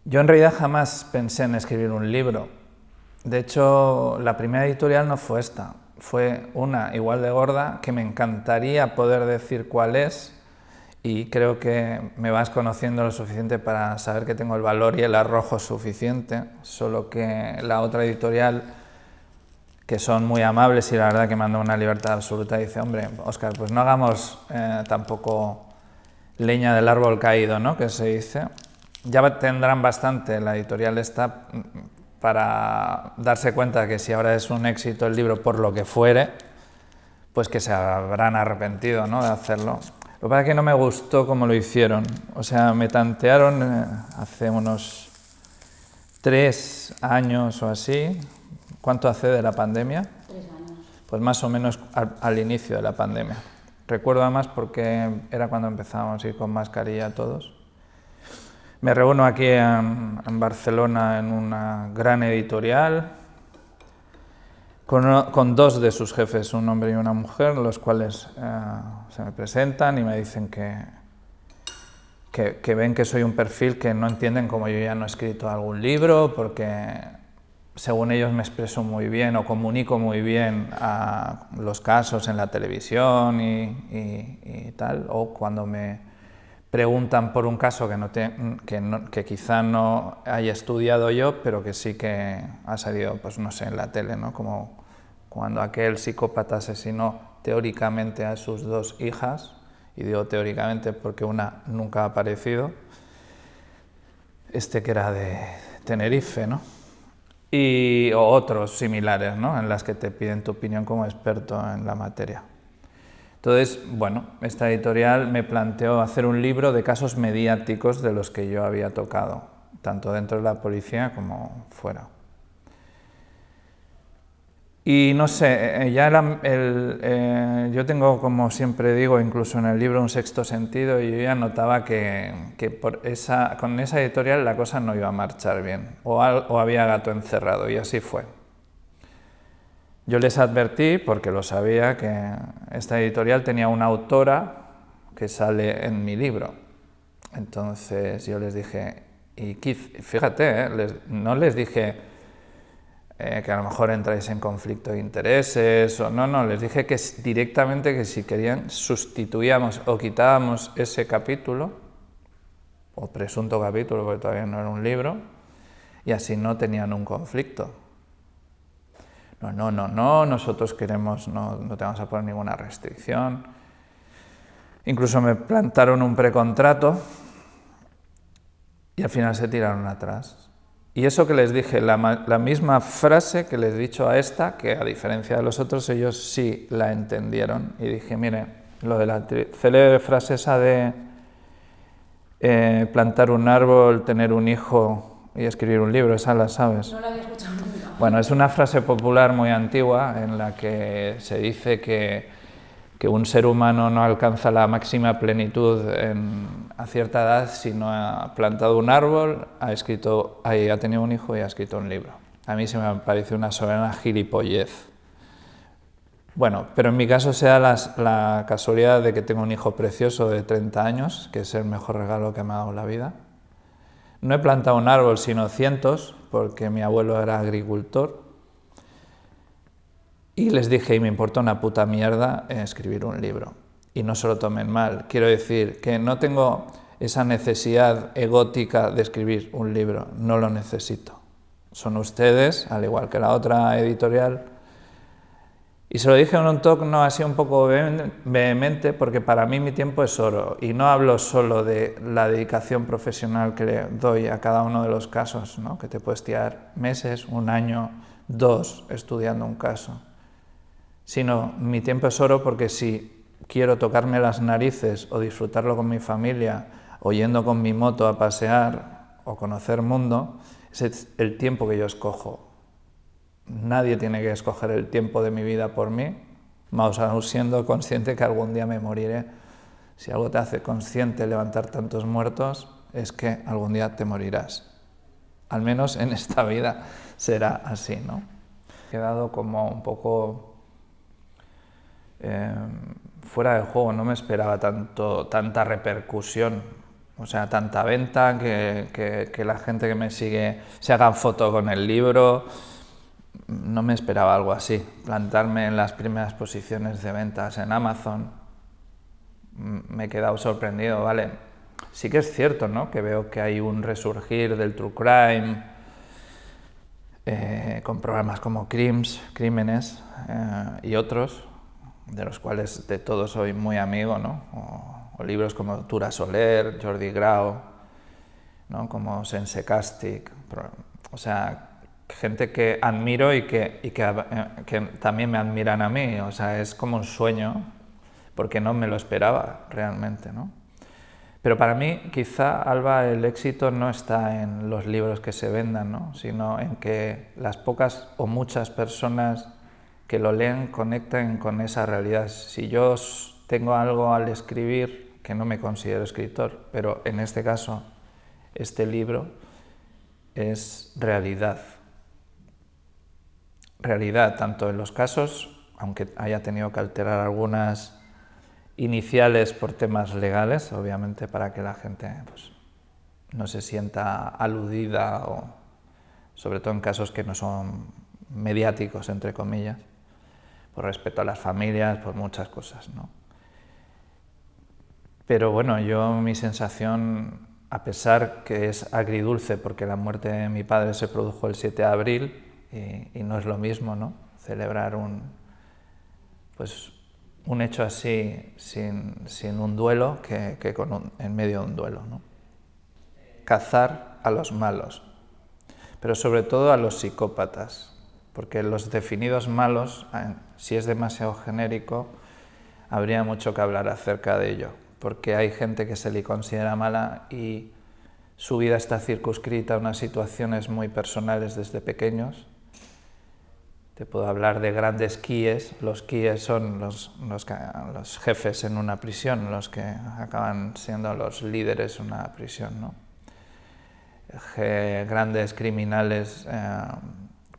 Yo en realidad jamás pensé en escribir un libro. De hecho, la primera editorial no fue esta. Fue una igual de gorda que me encantaría poder decir cuál es, y creo que me vas conociendo lo suficiente para saber que tengo el valor y el arrojo suficiente, solo que la otra editorial, que son muy amables y la verdad que me han dado una libertad absoluta, dice: hombre, Óscar, pues no hagamos tampoco leña del árbol caído, ¿no?, que se dice. Ya tendrán bastante la editorial esta para darse cuenta de que si ahora es un éxito el libro por lo que fuere, pues que se habrán arrepentido, ¿no?, de hacerlo. Lo que pasa es que no me gustó cómo lo hicieron. O sea, me tantearon hace unos 3 años o así. ¿Cuánto hace de la pandemia? 3 años. Pues más o menos al inicio de la pandemia. Recuerdo además porque era cuando empezábamos a ir con mascarilla todos. Me reúno aquí en Barcelona en una gran editorial con 2 de sus jefes, un hombre y una mujer, los cuales se me presentan y me dicen que ven que soy un perfil que no entienden cómo yo ya no he escrito algún libro, porque según ellos me expreso muy bien o comunico muy bien a los casos en la televisión y tal, o cuando me preguntan por un caso que quizá no haya estudiado yo, pero que sí que ha salido, pues no sé, en la tele, ¿no?, como cuando aquel psicópata asesinó teóricamente a sus 2 hijas, y digo teóricamente porque una nunca ha aparecido, que era de Tenerife, ¿no?, o otros similares, ¿no?, en las que te piden tu opinión como experto en la materia. Entonces, bueno, esta editorial me planteó hacer un libro de casos mediáticos de los que yo había tocado, tanto dentro de la policía como fuera. Y no sé, yo tengo, como siempre digo, incluso en el libro, un sexto sentido, y yo ya notaba que con esa editorial la cosa no iba a marchar bien, o había gato encerrado, y así fue. Yo les advertí, porque lo sabía, que esta editorial tenía una autora que sale en mi libro. Entonces yo les dije, y fíjate, no les dije que a lo mejor entráis en conflicto de intereses, no, les dije que directamente que si querían sustituíamos o quitábamos ese capítulo, o presunto capítulo, porque todavía no era un libro, y así no tenían un conflicto. No, nosotros queremos, no te vamos a poner ninguna restricción. Incluso me plantaron un precontrato y al final se tiraron atrás. Y eso que les dije, la misma frase que les he dicho a esta, que a diferencia de los otros, ellos sí la entendieron. Y dije, mire, lo de la célebre frase esa de plantar un árbol, tener un hijo y escribir un libro, esa la sabes. No la había escuchado nunca. Bueno, es una frase popular muy antigua en la que se dice que un ser humano no alcanza la máxima plenitud a cierta edad si no ha plantado un árbol, ha tenido un hijo y ha escrito un libro. A mí se me parece una soberana gilipollez. Bueno, pero en mi caso se da la casualidad de que tengo un hijo precioso de 30 años, que es el mejor regalo que me ha dado la vida. No he plantado un árbol, sino cientos, porque mi abuelo era agricultor. Y les dije, y me importa una puta mierda escribir un libro. Y no se lo tomen mal. Quiero decir que no tengo esa necesidad egótica de escribir un libro. No lo necesito. Son ustedes, al igual que la otra editorial. Y se lo dije en un talk, no así un poco vehemente, porque para mí mi tiempo es oro. Y no hablo solo de la dedicación profesional que le doy a cada uno de los casos, ¿no?, que te puedes tirar meses, 1 año, 2 estudiando un caso. Sino mi tiempo es oro porque si quiero tocarme las narices o disfrutarlo con mi familia o yendo con mi moto a pasear o conocer mundo, ese es el tiempo que yo escojo. Nadie tiene que escoger el tiempo de mi vida por mí, más aún siendo consciente que algún día me moriré. Si algo te hace consciente levantar tantos muertos, es que algún día te morirás. Al menos en esta vida será así, ¿no? He quedado como un poco fuera del juego, no me esperaba tanta repercusión. O sea, tanta venta, que la gente que me sigue se hagan foto con el libro. No me esperaba algo así, plantarme en las primeras posiciones de ventas en Amazon. Me he quedado sorprendido, ¿vale? Sí que es cierto, ¿no?, que veo que hay un resurgir del true crime, con programas como Crímenes y otros, de los cuales de todos soy muy amigo, ¿no? O libros como Tura Soler, Jordi Grau, ¿no?, como Sense Càstig, o sea, gente que admiro y que también me admiran a mí. O sea, es como un sueño, porque no me lo esperaba realmente, ¿no? Pero para mí, quizá, Alba, el éxito no está en los libros que se vendan, ¿no?, sino en que las pocas o muchas personas que lo leen conecten con esa realidad. Si yo tengo algo al escribir, que no me considero escritor, pero en este caso, este libro es realidad. Realidad, tanto en los casos, aunque haya tenido que alterar algunas iniciales por temas legales, obviamente, para que la gente pues, no se sienta aludida, o sobre todo en casos que no son mediáticos, entre comillas, por respeto a las familias, por muchas cosas, ¿no? Pero bueno, mi sensación, a pesar que es agridulce, porque la muerte de mi padre se produjo el 7 de abril, y no es lo mismo, ¿no?, celebrar pues un hecho así sin un duelo que en medio de un duelo, ¿no? Cazar a los malos, pero sobre todo a los psicópatas, porque los definidos malos, si es demasiado genérico, habría mucho que hablar acerca de ello, porque hay gente que se le considera mala y su vida está circunscrita a unas situaciones muy personales desde pequeños. Te puedo hablar de grandes quíes. Los quíes son los jefes en una prisión, los que acaban siendo los líderes en una prisión, ¿no? Grandes criminales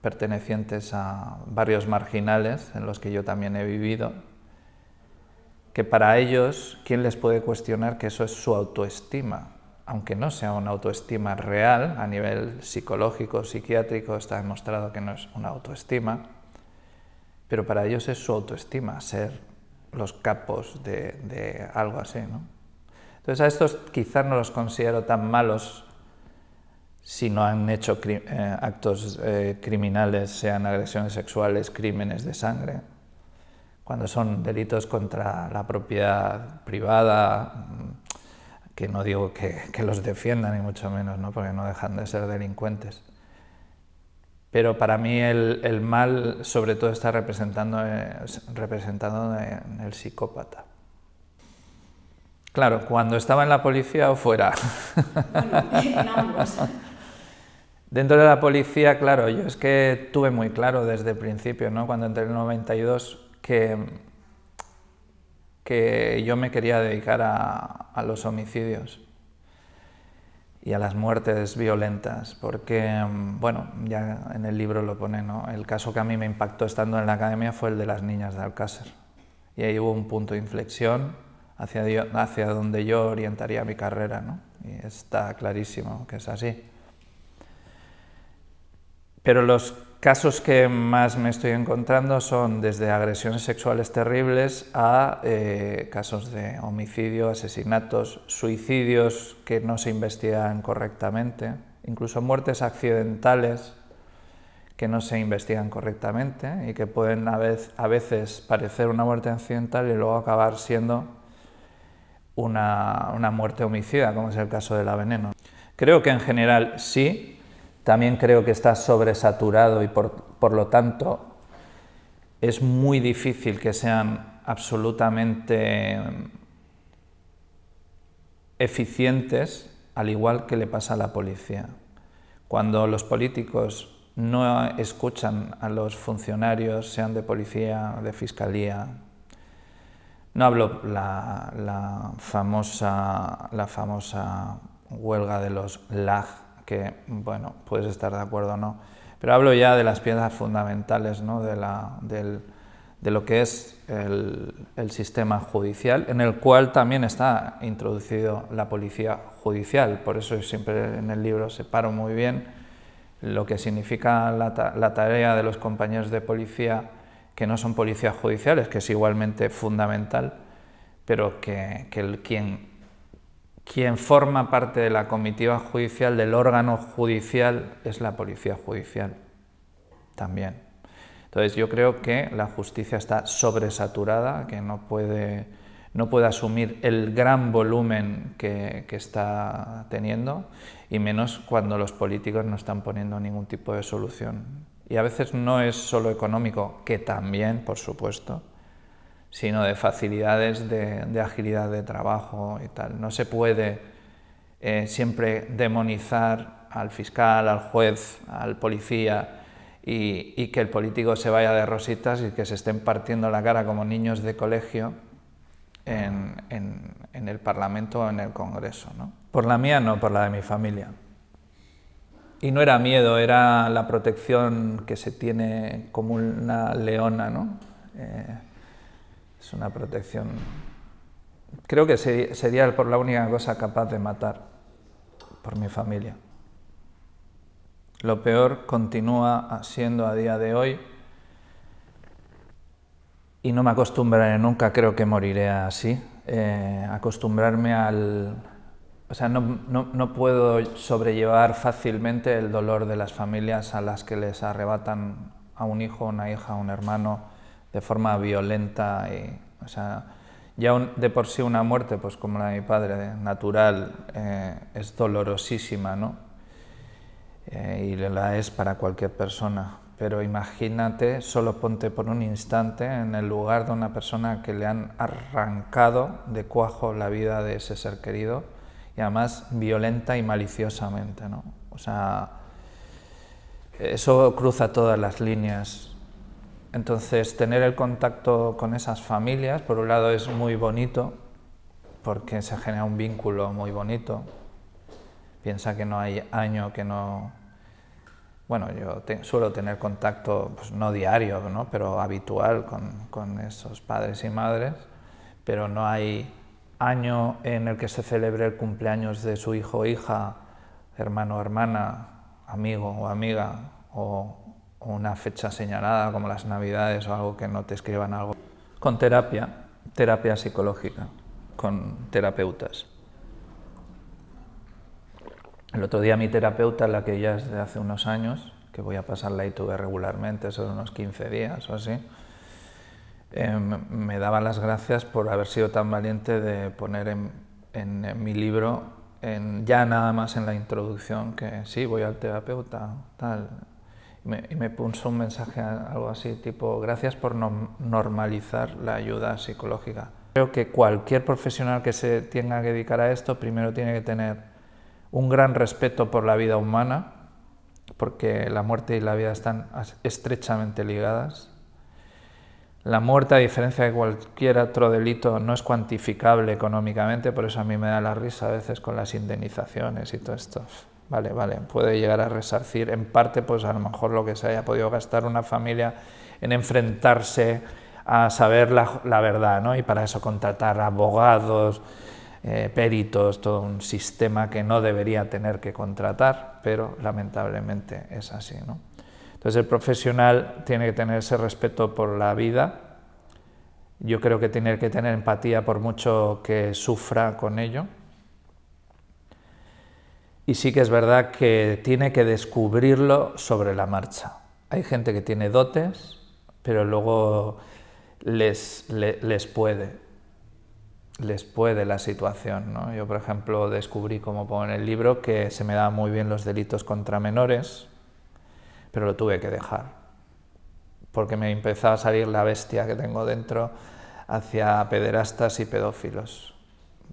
pertenecientes a barrios marginales, en los que yo también he vivido, que para ellos, ¿quién les puede cuestionar que eso es su autoestima? Aunque no sea una autoestima real, a nivel psicológico, psiquiátrico, está demostrado que no es una autoestima, pero para ellos es su autoestima, ser los capos de algo así, ¿no? Entonces a estos quizás no los considero tan malos si no han hecho actos criminales, sean agresiones sexuales, crímenes de sangre. Cuando son delitos contra la propiedad privada, que no digo que los defiendan, ni mucho menos, ¿no?, porque no dejan de ser delincuentes. Pero para mí el mal sobre todo está representado en el psicópata. Claro, cuando estaba en la policía o fuera. Bueno, en ambos. Dentro de la policía, claro, yo es que tuve muy claro desde el principio, ¿no?, cuando entré en el 92, que yo me quería dedicar a los homicidios y a las muertes violentas, porque, bueno, ya en el libro lo pone, ¿no?, el caso que a mí me impactó estando en la academia fue el de las niñas de Alcácer, y ahí hubo un punto de inflexión hacia donde yo orientaría mi carrera, ¿no?, y está clarísimo que es así. Pero los casos que más me estoy encontrando son desde agresiones sexuales terribles a casos de homicidio, asesinatos, suicidios que no se investigan correctamente, incluso muertes accidentales que no se investigan correctamente y que pueden a veces parecer una muerte accidental y luego acabar siendo una muerte homicida, como es el caso de la Veneno. Creo que en general sí. También creo que está sobresaturado y por lo tanto es muy difícil que sean absolutamente eficientes, al igual que le pasa a la policía. Cuando los políticos no escuchan a los funcionarios, sean de policía, de fiscalía, no hablo la famosa huelga de los LAG, que, bueno, puedes estar de acuerdo o no, pero hablo ya de las piezas fundamentales, ¿no?, de lo que es el sistema judicial, en el cual también está introducido la policía judicial. Por eso siempre en el libro separo muy bien lo que significa la tarea de los compañeros de policía, que no son policías judiciales, que es igualmente fundamental, pero que quien forma parte de la comitiva judicial, del órgano judicial, es la policía judicial también. Entonces yo creo que la justicia está sobresaturada, que no puede asumir el gran volumen que está teniendo, y menos cuando los políticos no están poniendo ningún tipo de solución. Y a veces no es solo económico, que también, por supuesto, sino de facilidades de agilidad de trabajo y tal. No se puede siempre demonizar al fiscal, al juez, al policía, y que el político se vaya de rositas y que se estén partiendo la cara como niños de colegio en el Parlamento o en el Congreso, ¿no? Por la mía no, por la de mi familia. Y no era miedo, era la protección que se tiene como una leona, ¿no? Es una protección. Creo que sería por la única cosa capaz de matar, por mi familia. Lo peor continúa siendo a día de hoy, y no me acostumbraré nunca, creo que moriré así, acostumbrarme o sea, no puedo sobrellevar fácilmente el dolor de las familias a las que les arrebatan a un hijo, una hija, un hermano de forma violenta. O sea, ya de por sí una muerte, pues como la de mi padre, natural, es dolorosísima, ¿no? Y la es para cualquier persona, pero imagínate, solo ponte por un instante en el lugar de una persona que le han arrancado de cuajo la vida de ese ser querido, y además violenta y maliciosamente, ¿no? O sea, eso cruza todas las líneas. Entonces, tener el contacto con esas familias, por un lado, es muy bonito, porque se genera un vínculo muy bonito. Piensa que no hay año que no... Bueno, yo suelo tener contacto, pues no diario, ¿no?, pero habitual con esos padres y madres, pero no hay año en el que se celebre el cumpleaños de su hijo o hija, hermano o hermana, amigo o amiga, o una fecha señalada como las Navidades o algo, que no te escriban algo. Con terapia psicológica, con terapeutas. El otro día mi terapeuta, la que ya es de hace unos años, que voy a pasar la ITV regularmente, son unos 15 días o así, me daba las gracias por haber sido tan valiente de poner en mi libro, ya nada más en la introducción, que sí, voy al terapeuta, tal. Y me puso un mensaje algo así, tipo, gracias por normalizar la ayuda psicológica. Creo que cualquier profesional que se tenga que dedicar a esto, primero tiene que tener un gran respeto por la vida humana, porque la muerte y la vida están estrechamente ligadas. La muerte, a diferencia de cualquier otro delito, no es cuantificable económicamente, por eso a mí me da la risa a veces con las indemnizaciones y todo esto. Vale, puede llegar a resarcir en parte, pues a lo mejor lo que se haya podido gastar una familia en enfrentarse a saber la verdad, ¿no? Y para eso contratar abogados, peritos, todo un sistema que no debería tener que contratar, pero lamentablemente es así, ¿no? Entonces el profesional tiene que tener ese respeto por la vida. Yo creo que tiene que tener empatía por mucho que sufra con ello. Y sí que es verdad que tiene que descubrirlo sobre la marcha. Hay gente que tiene dotes, pero luego les puede la situación, ¿no? Yo, por ejemplo, descubrí, como pongo en el libro, que se me daban muy bien los delitos contra menores, pero lo tuve que dejar, porque me empezaba a salir la bestia que tengo dentro hacia pederastas y pedófilos.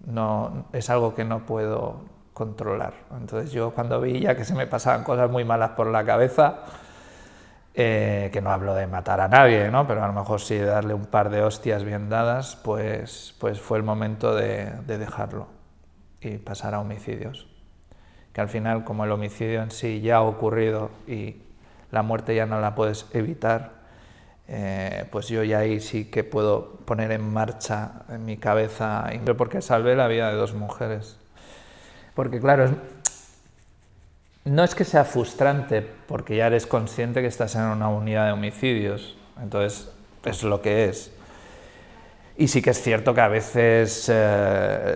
No, es algo que no puedo controlar. Entonces yo, cuando vi ya que se me pasaban cosas muy malas por la cabeza, que no hablo de matar a nadie, ¿no?, pero a lo mejor sí de darle un par de hostias bien dadas, pues fue el momento de dejarlo y pasar a homicidios. Que al final, como el homicidio en sí ya ha ocurrido y la muerte ya no la puedes evitar, pues yo ya ahí sí que puedo poner en marcha en mi cabeza, porque salvé la vida de 2 mujeres. Porque claro, no es que sea frustrante, porque ya eres consciente que estás en una unidad de homicidios, entonces es lo que es. Y sí que es cierto que a veces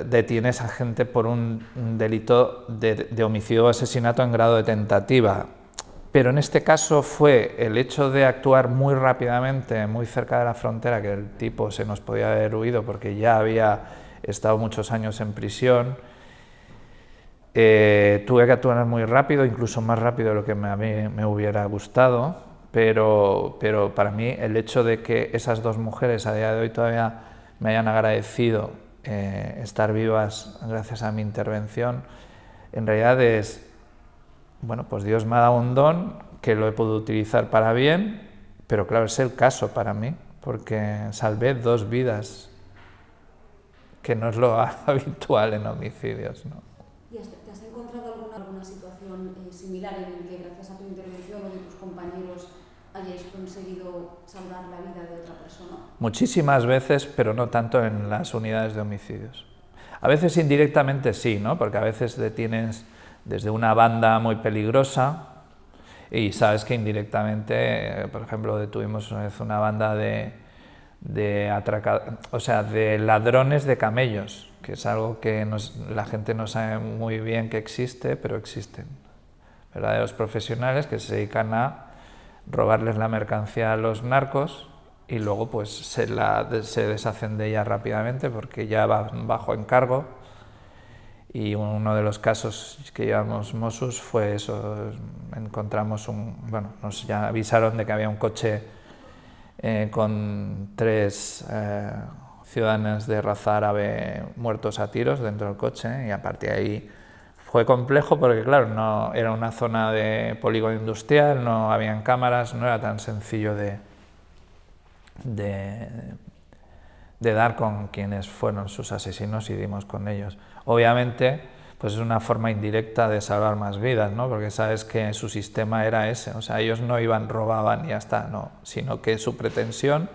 detienes a gente por un delito de homicidio o asesinato en grado de tentativa, pero en este caso fue el hecho de actuar muy rápidamente, muy cerca de la frontera, que el tipo se nos podía haber huido porque ya había estado muchos años en prisión. Tuve que actuar muy rápido, incluso más rápido de lo que a mí me hubiera gustado, pero para mí el hecho de que esas 2 mujeres a día de hoy todavía me hayan agradecido estar vivas gracias a mi intervención, en realidad es, bueno, pues Dios me ha dado un don que lo he podido utilizar para bien, pero claro, es el caso para mí, porque salvé 2 vidas, que no es lo habitual en homicidios, ¿no? ¿Y te has encontrado alguna situación similar en la que gracias a tu intervención o de tus compañeros hayáis conseguido salvar la vida de otra persona? Muchísimas veces, pero no tanto en las unidades de homicidios. A veces indirectamente sí, ¿no? Porque a veces detienes desde una banda muy peligrosa y sabes que indirectamente, por ejemplo, detuvimos una vez una banda de ladrones de camellos, que es algo que la gente no sabe muy bien que existe, pero existen. Verdaderos profesionales que se dedican a robarles la mercancía a los narcos y luego pues se deshacen de ella rápidamente porque ya van bajo encargo. Y uno de los casos que llevamos Mossos fue eso, encontramos nos ya avisaron de que había un coche con 3 ciudadanos de raza árabe muertos a tiros dentro del coche, y a partir de ahí fue complejo porque claro, no era una zona de polígono industrial, no habían cámaras, no era tan sencillo de dar con quienes fueron sus asesinos, y dimos con ellos. Obviamente, pues es una forma indirecta de salvar más vidas, ¿no? Porque sabes que su sistema era ese, o sea, ellos no iban, robaban y ya está, no, sino que su pretensión,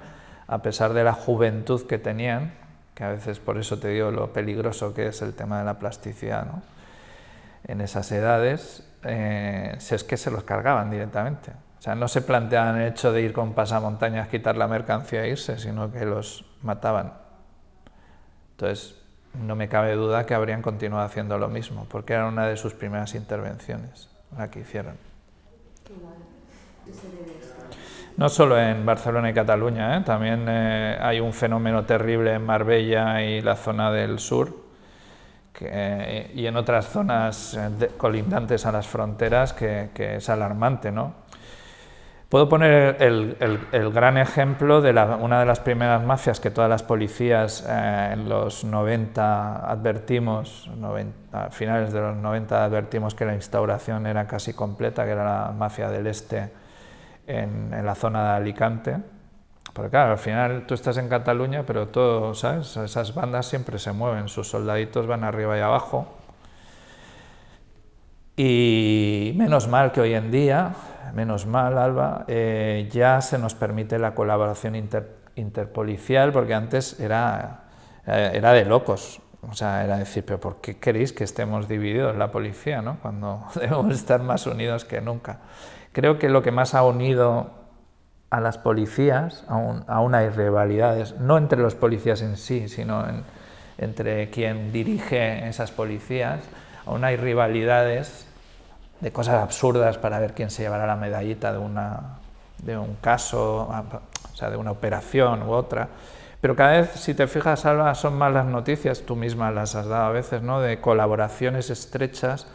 a pesar de la juventud que tenían, que a veces por eso te digo lo peligroso que es el tema de la plasticidad, ¿no? En esas edades, es que se los cargaban directamente. O sea, no se planteaban el hecho de ir con pasamontañas, quitar la mercancía e irse, sino que los mataban. Entonces, no me cabe duda que habrían continuado haciendo lo mismo, porque era una de sus primeras intervenciones, la que hicieron. No solo en Barcelona y Cataluña, también hay un fenómeno terrible en Marbella y la zona del sur, y en otras zonas colindantes a las fronteras, que es alarmante, ¿no? Puedo poner el gran ejemplo de una de las primeras mafias que todas las policías en los 90 advertimos, a finales de los 90 advertimos que la instauración era casi completa, que era la mafia del Este en la zona de Alicante. Porque claro, al final tú estás en Cataluña, pero todo, ¿sabes? Esas bandas siempre se mueven, sus soldaditos van arriba y abajo. Y menos mal que hoy en día, menos mal, Alba, ya se nos permite la colaboración interpolicial, porque antes era de locos. O sea, era decir, pero ¿por qué queréis que estemos divididos la policía, ¿no? Cuando debemos estar más unidos que nunca? Creo que lo que más ha unido a las policías, aún hay rivalidades, no entre los policías en sí, sino entre quien dirige esas policías. Aún hay rivalidades de cosas absurdas para ver quién se llevará la medallita de un caso, o sea, de una operación u otra. Pero cada vez, si te fijas, Alba, son más las noticias, tú misma las has dado a veces, ¿no?, de colaboraciones estrechas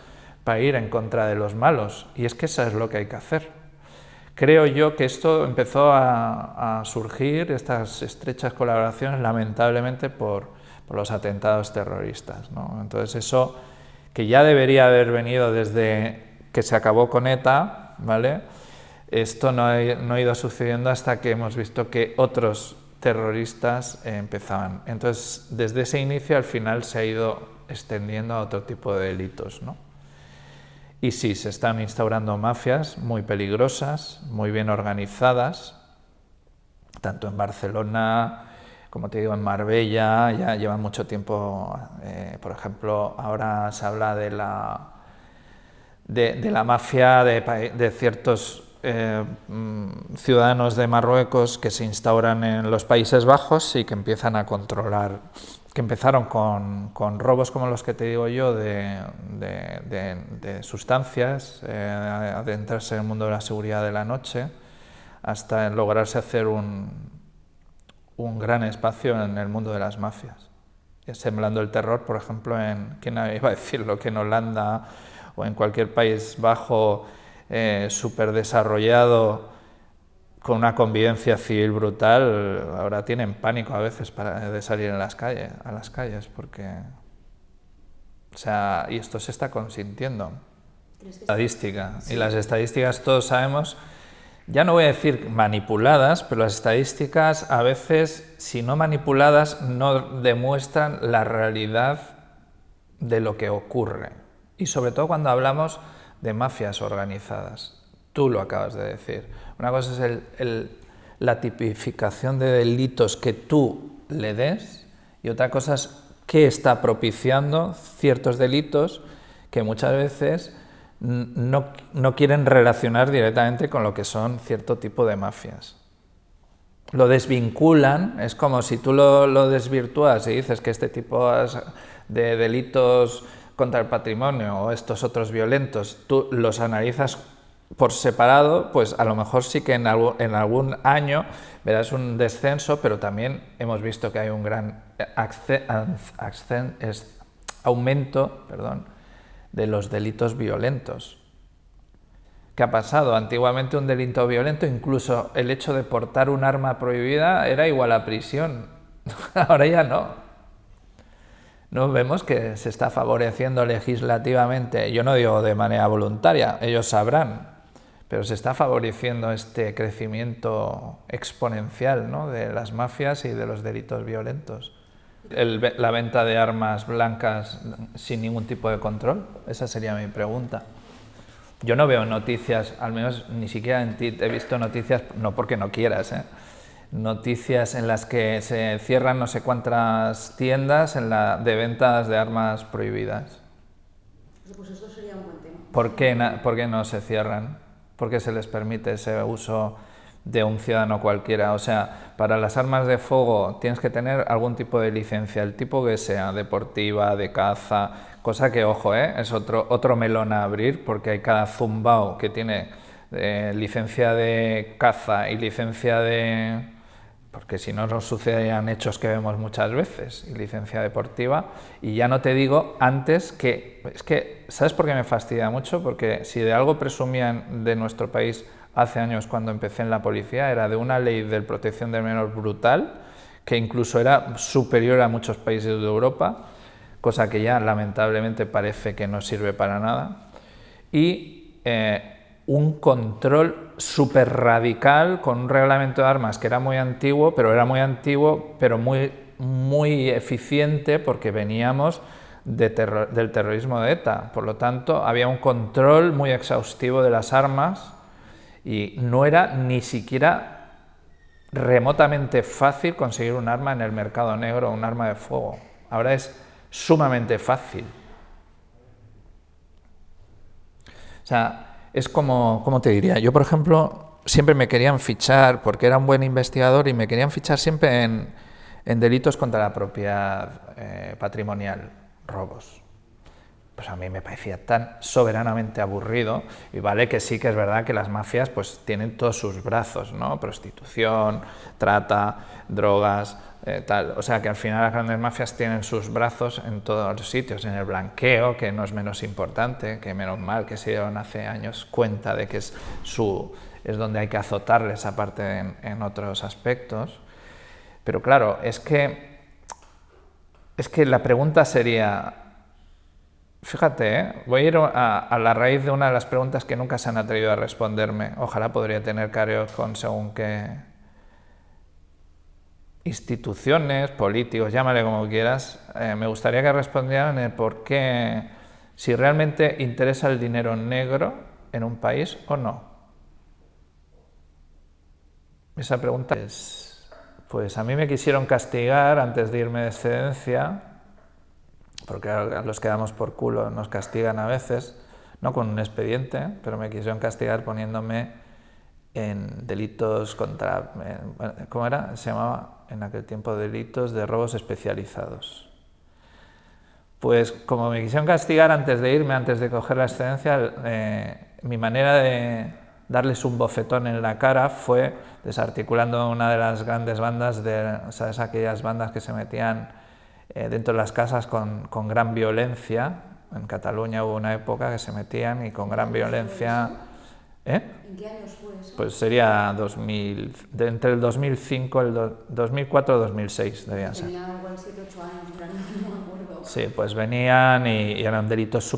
para ir en contra de los malos. Y es que eso es lo que hay que hacer. Creo yo que esto empezó a surgir, estas estrechas colaboraciones, lamentablemente por los atentados terroristas, ¿no? Entonces eso, que ya debería haber venido desde que se acabó con ETA, ¿vale? Esto no ha ido sucediendo hasta que hemos visto que otros terroristas empezaban. Entonces, desde ese inicio al final se ha ido extendiendo a otro tipo de delitos, ¿no? Y sí, se están instaurando mafias muy peligrosas, muy bien organizadas, tanto en Barcelona, como te digo, en Marbella, ya llevan mucho tiempo. Por ejemplo, ahora se habla de la mafia de ciertos ciudadanos de Marruecos que se instauran en los Países Bajos y que empiezan a controlar, que empezaron con robos como los que te digo yo de sustancias, adentrarse en el mundo de la seguridad de la noche, hasta lograrse hacer un gran espacio en el mundo de las mafias. Sembrando el terror, por ejemplo, ¿quién iba a decirlo? Que en Holanda o en cualquier país bajo súper desarrollado, con una convivencia civil brutal, ahora tienen pánico a veces de salir a las calles, porque... O sea, y esto se está consintiendo. Estadística. Sí. Y las estadísticas, todos sabemos, ya no voy a decir manipuladas, pero las estadísticas a veces, si no manipuladas, no demuestran la realidad de lo que ocurre. Y sobre todo cuando hablamos de mafias organizadas. Tú lo acabas de decir. Una cosa es la tipificación de delitos que tú le des, y otra cosa es qué está propiciando ciertos delitos que muchas veces no quieren relacionar directamente con lo que son cierto tipo de mafias. Lo desvinculan, es como si tú lo desvirtúas y dices que este tipo de delitos contra el patrimonio o estos otros violentos, tú los analizas por separado, pues a lo mejor sí que en algún año verás un descenso, pero también hemos visto que hay un gran aumento, de los delitos violentos. ¿Qué ha pasado? Antiguamente un delito violento, incluso el hecho de portar un arma prohibida era igual a prisión. Ahora ya no. No vemos que se está favoreciendo legislativamente, yo no digo de manera voluntaria, ellos sabrán, pero se está favoreciendo este crecimiento exponencial, ¿no?, de las mafias y de los delitos violentos. La venta de armas blancas sin ningún tipo de control, esa sería mi pregunta. Yo no veo noticias, al menos ni siquiera en ti he visto noticias, no porque no quieras, noticias en las que se cierran no sé cuántas tiendas de ventas de armas prohibidas. Pues esto sería un buen tema. ¿Por qué no se cierran? ¿Por qué se les permite ese uso de un ciudadano cualquiera? O sea, para las armas de fuego tienes que tener algún tipo de licencia, el tipo que sea, deportiva, de caza, cosa que, ojo, es otro melón a abrir, porque hay cada zumbao que tiene licencia de caza y licencia de... porque si no nos sucederían hechos que vemos muchas veces, y licencia deportiva, y ya no te digo antes que... Es que, ¿sabes por qué me fastidia mucho? Porque si de algo presumían de nuestro país hace años cuando empecé en la policía, era de una ley de protección del menor brutal, que incluso era superior a muchos países de Europa, cosa que ya lamentablemente parece que no sirve para nada, y un control súper radical con un reglamento de armas que era muy antiguo, pero muy eficiente, porque veníamos del terrorismo de ETA. Por lo tanto, había un control muy exhaustivo de las armas y no era ni siquiera remotamente fácil conseguir un arma en el mercado negro, un arma de fuego. Ahora es sumamente fácil. O sea, es como, ¿cómo te diría? Yo, por ejemplo, siempre me querían fichar, porque era un buen investigador, y me querían fichar siempre en delitos contra la propiedad patrimonial, robos. Pues a mí me parecía tan soberanamente aburrido, y vale que sí que es verdad que las mafias pues tienen todos sus brazos, ¿no? Prostitución, trata, drogas, tal. O sea que al final las grandes mafias tienen sus brazos en todos los sitios, en el blanqueo, que no es menos importante, que menos mal que se dieron hace años cuenta de que es donde hay que azotarles, aparte en otros aspectos. Pero claro, es que la pregunta sería... Fíjate, voy a ir a la raíz de una de las preguntas que nunca se han atrevido a responderme. Ojalá podría tener careos con según qué instituciones, políticos, llámale como quieras. Me gustaría que respondieran el por qué, si realmente interesa el dinero negro en un país o no. Esa pregunta es... Pues a mí me quisieron castigar antes de irme de excedencia, porque a los que damos por culo nos castigan a veces, no con un expediente, pero me quisieron castigar poniéndome en delitos contra... ¿Cómo era? Se llamaba en aquel tiempo delitos de robos especializados. Pues como me quisieron castigar antes de irme, antes de coger la excedencia, mi manera de darles un bofetón en la cara fue desarticulando una de las grandes bandas, ¿sabes? Aquellas bandas que se metían dentro de las casas con gran violencia. En Cataluña hubo una época que se metían y con gran violencia... ¿En qué años fue eso? Pues sería entre el 2005, el 2004 y 2006 debían ser. Tenía igual 7 8 años, no me acuerdo. Sí, pues venían y eran delitos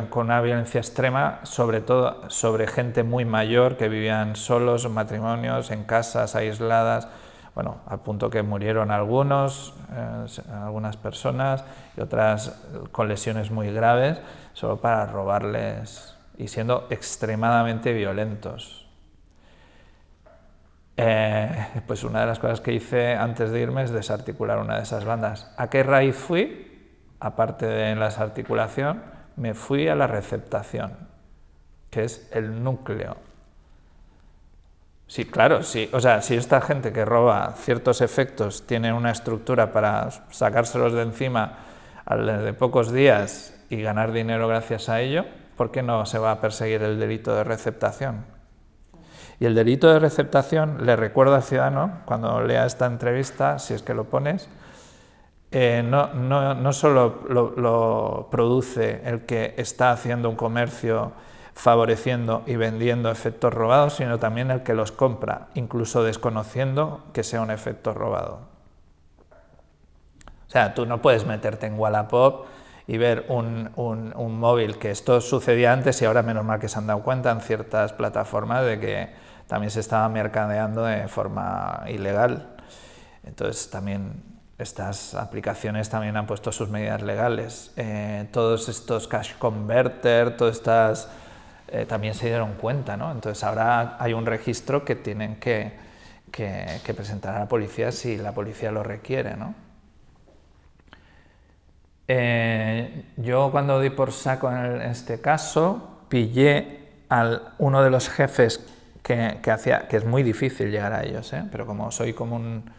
con una violencia extrema, sobre todo sobre gente muy mayor que vivían solos, en matrimonios, en casas aisladas, bueno, al punto que murieron algunas personas y otras con lesiones muy graves, solo para robarles y siendo extremadamente violentos. Pues una de las cosas que hice antes de irme es desarticular una de esas bandas. ¿A qué raíz fui? Aparte de la desarticulación, me fui a la receptación, que es el núcleo. Sí, claro, sí, o sea, si esta gente que roba ciertos efectos tiene una estructura para sacárselos de encima de pocos días y ganar dinero gracias a ello, ¿por qué no se va a perseguir el delito de receptación? Y el delito de receptación, le recuerdo al ciudadano, cuando lea esta entrevista, si es que lo pones, no solo lo produce el que está haciendo un comercio favoreciendo y vendiendo efectos robados, sino también el que los compra, incluso desconociendo que sea un efecto robado. O sea, tú no puedes meterte en Wallapop y ver un móvil, que esto sucedía antes y ahora menos mal que se han dado cuenta en ciertas plataformas de que también se estaba mercadeando de forma ilegal. Entonces también estas aplicaciones también han puesto sus medidas legales. Todos estos cash converter, todas estas también se dieron cuenta, ¿no? Entonces ahora hay un registro que tienen que presentar a la policía si la policía lo requiere, ¿no? Yo cuando di por saco en este caso, pillé a uno de los jefes que es muy difícil llegar a ellos, pero como soy como un...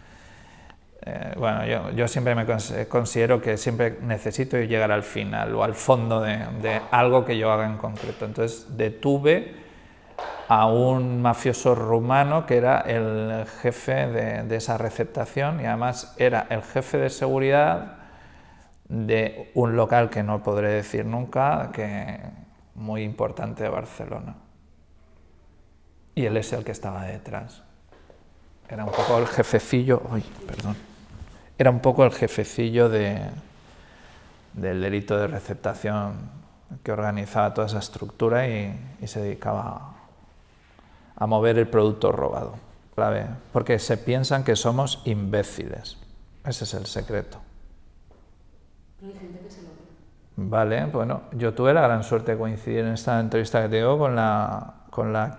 bueno, yo siempre me considero que siempre necesito llegar al final o al fondo de algo que yo haga en concreto. Entonces detuve a un mafioso rumano que era el jefe de esa receptación y además era el jefe de seguridad de un local que no podré decir nunca, muy importante de Barcelona. Y él es el que estaba detrás. Era un poco el jefecillo... Uy, perdón. Era un poco el jefecillo del delito de receptación que organizaba toda esa estructura y se dedicaba a mover el producto robado. Clave, porque se piensan que somos imbéciles. Ese es el secreto. Pero hay gente que se lo ve. Vale, bueno, yo tuve la gran suerte de coincidir en esta entrevista que te digo con la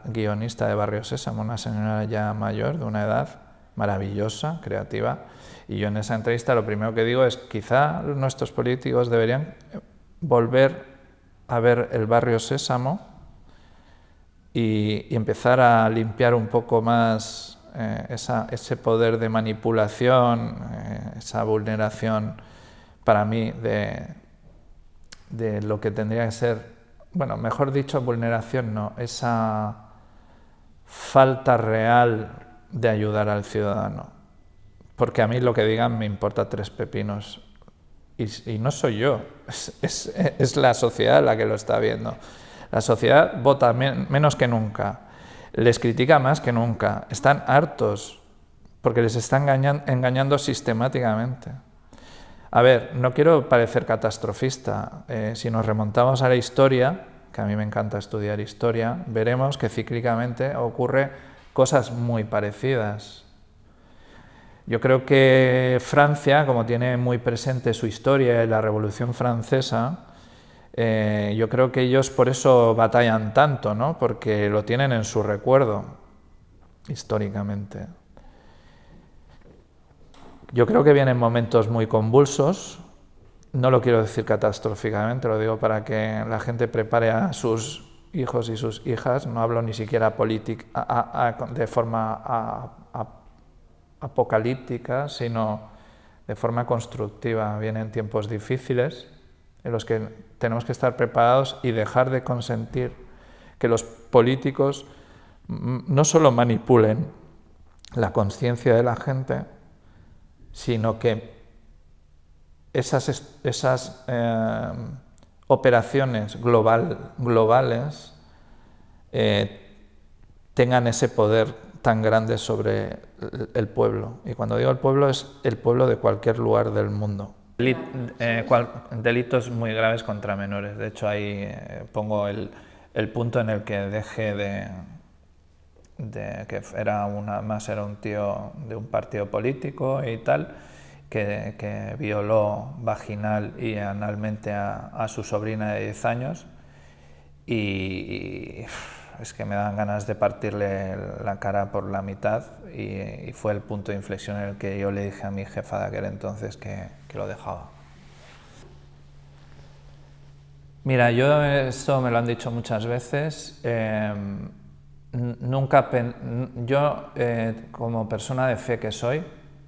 guionista de Barrio Sésamo, una señora ya mayor, de una edad maravillosa, creativa, y yo en esa entrevista lo primero que digo es quizá nuestros políticos deberían volver a ver el Barrio Sésamo y empezar a limpiar un poco más ese poder de manipulación, esa vulneración para mí de lo que tendría que ser, bueno, mejor dicho, vulneración no, esa falta real de ayudar al ciudadano. Porque a mí lo que digan me importa tres pepinos. Y no soy yo, es la sociedad la que lo está viendo. La sociedad vota menos que nunca, les critica más que nunca, están hartos porque les están engañando sistemáticamente. A ver, no quiero parecer catastrofista, si nos remontamos a la historia, que a mí me encanta estudiar historia, veremos que cíclicamente ocurre cosas muy parecidas. Yo creo que Francia, como tiene muy presente su historia y la Revolución Francesa, yo creo que ellos por eso batallan tanto, ¿no? Porque lo tienen en su recuerdo, históricamente. Yo creo que vienen momentos muy convulsos, no lo quiero decir catastróficamente, lo digo para que la gente prepare a sus hijos y sus hijas, no hablo ni siquiera de forma apocalíptica, sino de forma constructiva. Vienen tiempos difíciles en los que tenemos que estar preparados y dejar de consentir que los políticos no solo manipulen la conciencia de la gente, sino que esas operaciones globales tengan ese poder tan grande sobre el pueblo. Y cuando digo el pueblo, es el pueblo de cualquier lugar del mundo. Delitos muy graves contra menores. De hecho, ahí pongo el punto en el que dejé que era un tío de un partido político y tal, que violó vaginal y analmente a su sobrina de 10 años y es que me dan ganas de partirle la cara por la mitad y fue el punto de inflexión en el que yo le dije a mi jefa de aquel entonces que lo dejaba. Mira, yo esto me lo han dicho muchas veces. Yo, como persona de fe que soy,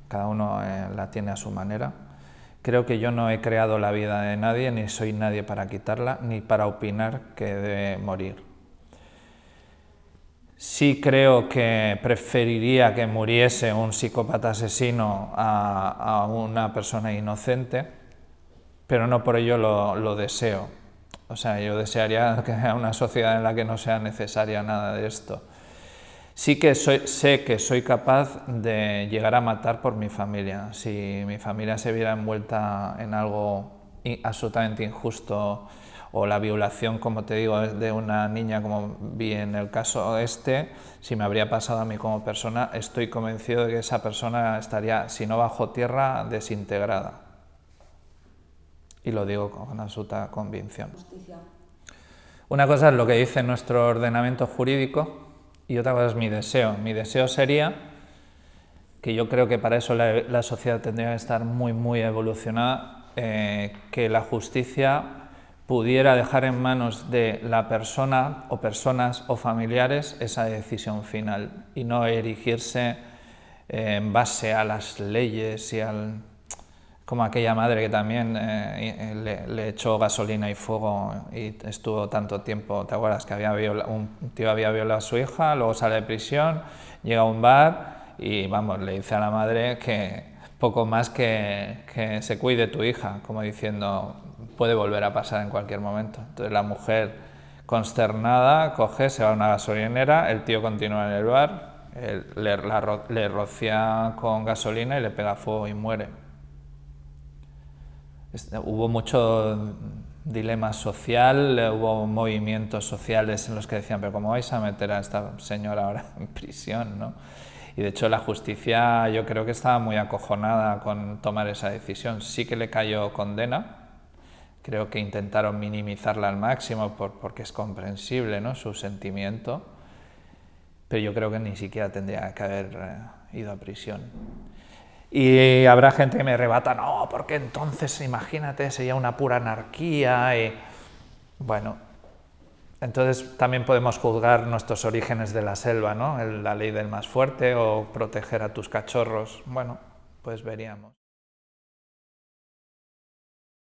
cada uno la tiene a su manera, creo que yo no he creado la vida de nadie, ni soy nadie para quitarla, ni para opinar que debe morir. Sí creo que preferiría que muriese un psicópata asesino a una persona inocente, pero no por ello lo deseo. O sea, yo desearía que haya una sociedad en la que no sea necesaria nada de esto. Sí que sé que soy capaz de llegar a matar por mi familia. Si mi familia se viera envuelta en algo absolutamente injusto o la violación, como te digo, de una niña, como vi en el caso si me habría pasado a mí como persona, estoy convencido de que esa persona estaría, si no bajo tierra, desintegrada. Y lo digo con absoluta convicción. Una cosa es lo que dice nuestro ordenamiento jurídico y otra cosa es mi deseo. Mi deseo sería, que yo creo que para eso la sociedad tendría que estar muy evolucionada, que la justicia pudiera dejar en manos de la persona o personas o familiares esa decisión final y no erigirse en base a las leyes y como aquella madre que también le echó gasolina y fuego y estuvo tanto tiempo. ¿Te acuerdas que un tío había violado a su hija, luego sale de prisión, llega a un bar y vamos, le dice a la madre que poco más que se cuide tu hija, como diciendo, puede volver a pasar en cualquier momento? Entonces la mujer, consternada, coge, se va a una gasolinera, el tío continúa en el bar, le rocía con gasolina y le pega fuego y muere. Hubo mucho dilema social, hubo movimientos sociales en los que decían, pero ¿cómo vais a meter a esta señora ahora en prisión, ¿no? Y de hecho la justicia yo creo que estaba muy acojonada con tomar esa decisión. Sí que le cayó condena, creo que intentaron minimizarla al máximo porque es comprensible, ¿no?, su sentimiento, pero yo creo que ni siquiera tendría que haber ido a prisión. Y habrá gente que me rebata, no, porque entonces, imagínate, sería una pura anarquía y... Bueno, entonces también podemos juzgar nuestros orígenes de la selva, ¿no? La ley del más fuerte o proteger a tus cachorros. Bueno, pues veríamos.